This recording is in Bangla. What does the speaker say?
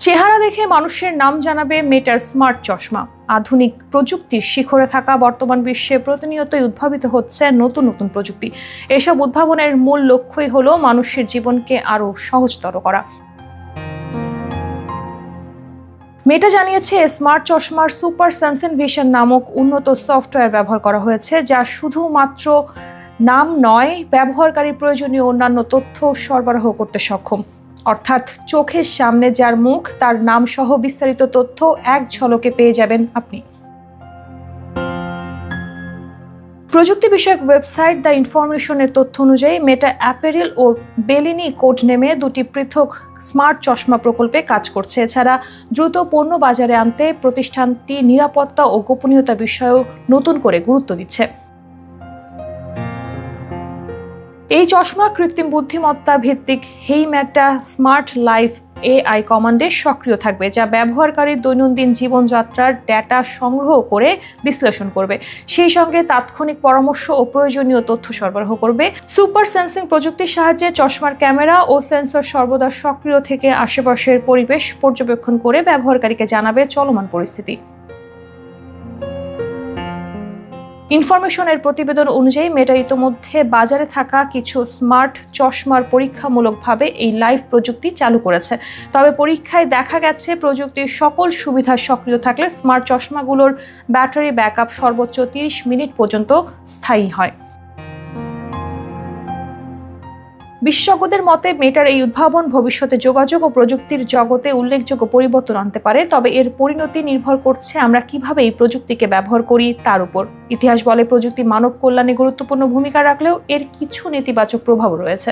চেহারা দেখে মানুষের নাম জানাবে মেটার স্মার্ট চশমা। আধুনিক প্রযুক্তির শিখরে থাকা বর্তমান বিশ্বে প্রতিনিয়তই উদ্ভাবিত হচ্ছে নতুন নতুন প্রযুক্তি। এসব উদ্ভাবনের মূল লক্ষ্যই হলো মানুষের জীবনকে আরো সহজতর করা। মেটা জানিয়েছে, স্মার্ট চশমার সুপার সেন্সিং ভিশন নামক উন্নত সফটওয়্যার ব্যবহার করা হয়েছে, যা শুধুমাত্র নাম নয়, ব্যবহারকারীর প্রয়োজনীয় অন্যান্য তথ্য সরবরাহ করতে সক্ষম। অর্থাৎ চোখের সামনে যার মুখ, তার নাম সহ বিস্তারিত তথ্য এক ঝলকে পেয়ে যাবেন আপনি। প্রযুক্তি বিষয়ক ওয়েবসাইট দ্য ইনফরমেশনের তথ্য অনুযায়ী মেটা অ্যাপেরেল ও বেলিনি কোড নেমে দুটি পৃথক স্মার্ট চশমা প্রকল্পে কাজ করছে। এছাড়া দ্রুত পণ্য বাজারে আনতে প্রতিষ্ঠানটি নিরাপত্তা ও গোপনীয়তা বিষয়েও নতুন করে গুরুত্ব দিচ্ছে। এই চশমা কৃত্রিম বুদ্ধিমত্তা ভিত্তিক হেই মেটা স্মার্ট লাইফ AI কমান্ডে সক্রিয় থাকবে, যা ব্যবহারকারীর দৈনন্দিন জীবনযাত্রার ডেটা সংগ্রহ করে বিশ্লেষণ করবে, সেই সঙ্গে তাৎক্ষণিক পরামর্শ ও প্রয়োজনীয় তথ্য সরবরাহ করবে। সুপার সেন্সিং প্রযুক্তির সাহায্যে চশমার ক্যামেরা ও সেন্সর সর্বদা সক্রিয় থেকে আশেপাশের পরিবেশ পর্যবেক্ষণ করে ব্যবহারকারীকে জানাবে চলমান পরিস্থিতি। ইনফরমেশনের প্রতিবেদন অনুযায়ী মেটা ইতোমধ্যে বাজারে থাকা কিছু স্মার্ট চশমার পরীক্ষামূলকভাবে এই লাইভ প্রযুক্তি চালু করেছে। তবে পরীক্ষায় দেখা গেছে, প্রযুক্তির সকল সুবিধা সক্রিয় থাকলে স্মার্ট চশমাগুলোর ব্যাটারি ব্যাকআপ সর্বোচ্চ 30 মিনিট পর্যন্ত স্থায়ী হয়। বিশেষজ্ঞদের মতে, মেটার এই উদ্ভাবন ভবিষ্যতে যোগাযোগ ও প্রযুক্তির জগতে উল্লেখযোগ্য পরিবর্তন আনতে পারে। তবে এর পরিণতি নির্ভর করছে আমরা কিভাবে এই প্রযুক্তিকে ব্যবহার করি তার উপর। ইতিহাস বলে, প্রযুক্তি মানব কল্যাণে গুরুত্বপূর্ণ ভূমিকা রাখলেও এর কিছু নেতিবাচক প্রভাব রয়েছে।